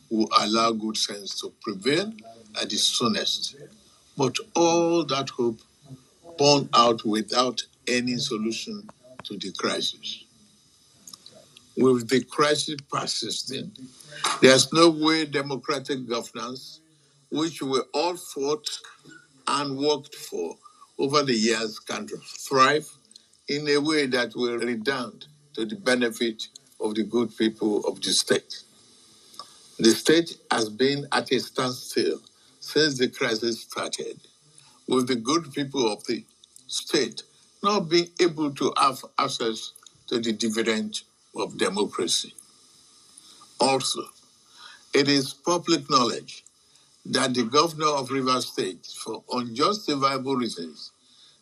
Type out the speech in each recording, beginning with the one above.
will allow good sense to prevail at the soonest. But all that hope borne out without any solution to the crisis. With the crisis persisting, there's no way democratic governance, which we all fought and worked for over the years, can thrive in a way that will redound to the benefit of the good people of the state. The state has been at a standstill since the crisis started, with the good people of the state not being able to have access to the dividend of democracy. Also, it is public knowledge that the governor of Rivers State, for unjustifiable reasons,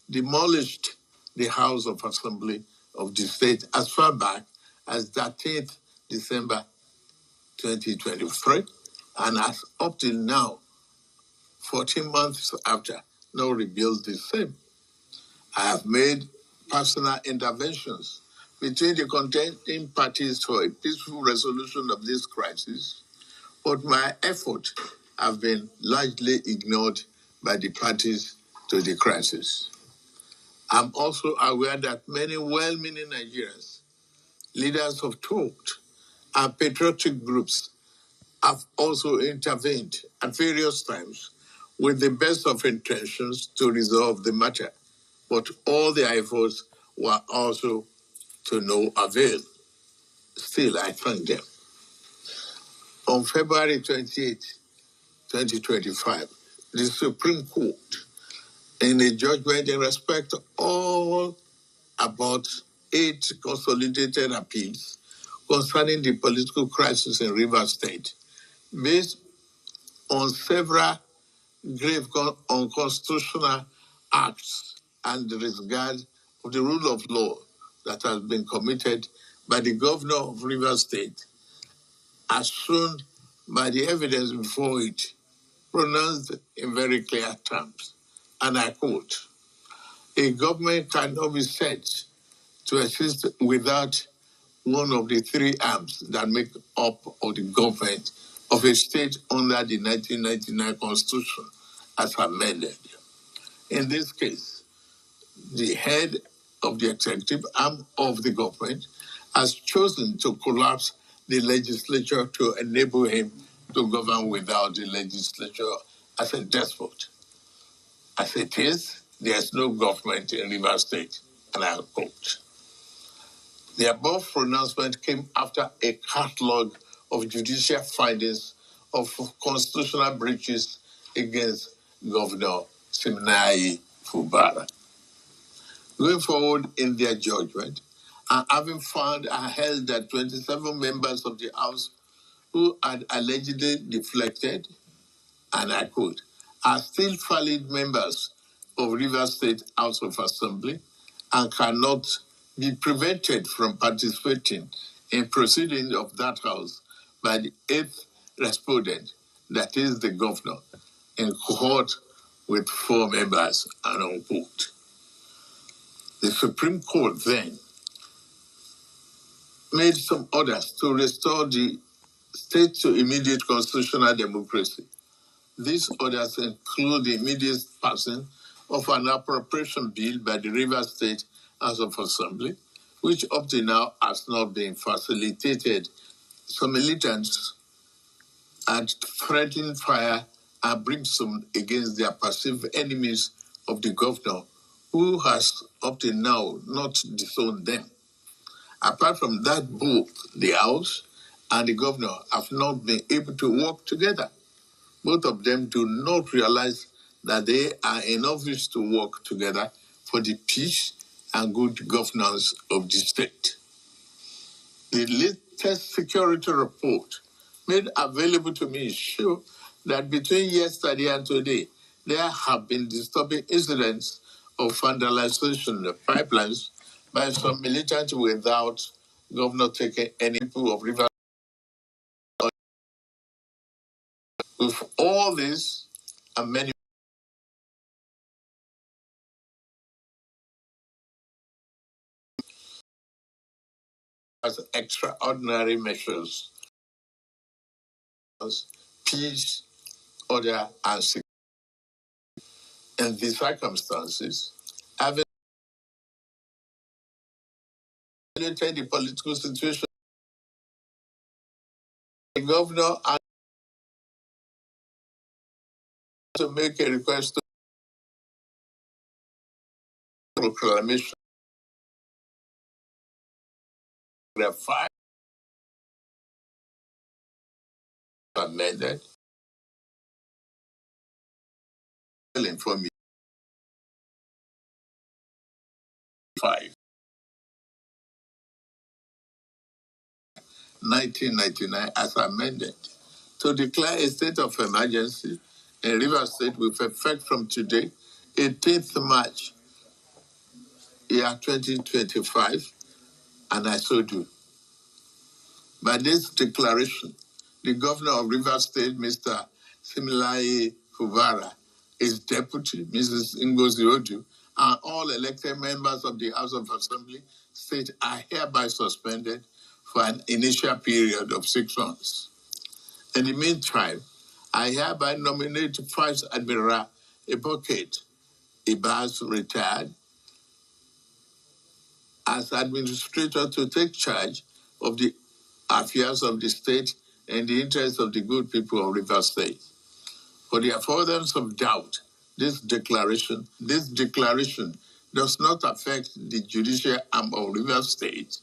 demolished the House of Assembly of the state as far back as 13th December 2023, and has up till now, 14 months after, now rebuilt the same. I have made personal interventions between the contending parties for a peaceful resolution of this crisis, but my efforts have been largely ignored by the parties to the crisis. I'm also aware that many well-meaning Nigerians, leaders of thought, and patriotic groups have also intervened at various times with the best of intentions to resolve the matter, but all their efforts were also to no avail. Still, I thank them. On February 28, 2025, the Supreme Court, in a judgment in respect to all about 8 consolidated appeals concerning the political crisis in Rivers State, based on several grave unconstitutional acts and the disregard of the rule of law that has been committed by the governor of Rivers State, as shown by the evidence before it, pronounced in very clear terms. And I quote, "A government cannot be said to exist without one of the 3 arms that make up of the government of a state under the 1999 Constitution as amended. In this case, the head of the executive arm of the government has chosen to collapse the legislature to enable him to govern without the legislature as a despot. As it is, there is no government in Rivers State," and I quote. The above pronouncement came after a catalogue of judicial findings of constitutional breaches against Governor Siminalayi Fubara. Going forward in their judgment, and having found and held that 27 members of the House who had allegedly deflected, and I quote, "are still valid members of Rivers State House of Assembly and cannot be prevented from participating in proceedings of that House by the 8th respondent, that is the governor, in cohort with 4 members," and unquote. The Supreme Court then made some orders to restore the state to immediate constitutional democracy. These orders include the immediate passing of an appropriation bill by the Rivers State House of Assembly, which up to now has not been facilitated. Some militants had threatened fire and brimstone against their perceived enemies of the governor, who has up to now not disowned them. Apart from that, both the House and the governor have not been able to work together. Both of them do not realize that they are in office to work together for the peace and good governance of the state. The latest security report made available to me show that between yesterday and today, there have been disturbing incidents of vandalization of pipelines by some militants without governor taking any people of Rivers. With all this and many as extraordinary measures peace, order, and security. In these circumstances, having evaluated the political situation, the governor had to make a request to proclamation the five amended. Inform me five. 1999 as amended to declare a state of emergency in Rivers State with effect from today, 18th March, year 2025, and I so do. By this declaration, the governor of Rivers State, Mr. Similaye Fuvara, his deputy, Mrs. Ngozi Odu, and all elected members of the House of Assembly state are hereby suspended for an initial period of 6 months. In the meantime, I hereby nominate Vice Admiral Eboket Ibas, retired, as administrator to take charge of the affairs of the state and the interests of the good people of Rivers State. For the avoidance of doubt, this declaration does not affect the judicial arm of Rivers State,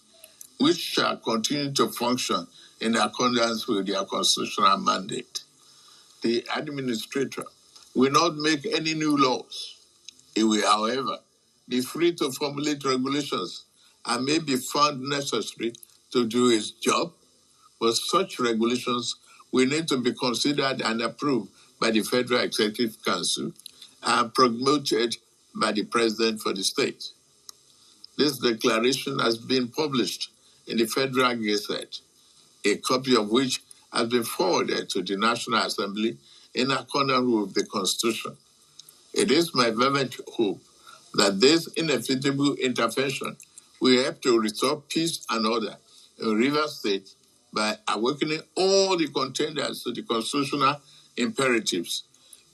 which shall continue to function in accordance with their constitutional mandate. The administrator will not make any new laws. He will, however, be free to formulate regulations and may be found necessary to do his job, but such regulations will need to be considered and approved by the Federal Executive Council and promoted by the President for the state. This declaration has been published in the Federal Gazette, a copy of which has been forwarded to the National Assembly in accordance with the Constitution. It is my fervent hope that this inevitable intervention will help to restore peace and order in Rivers State by awakening all the contenders to the constitutional imperatives,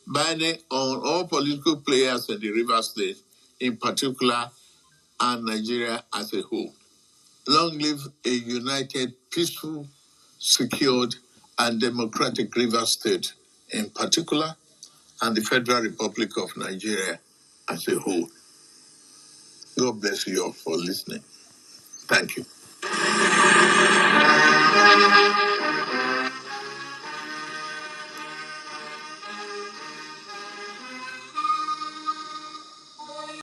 binding on all political players in the Rivers State in particular and Nigeria as a whole. Long live a united, peaceful, secured, and democratic Rivers State in particular, and the Federal Republic of Nigeria as a whole. God bless you all for listening. Thank you.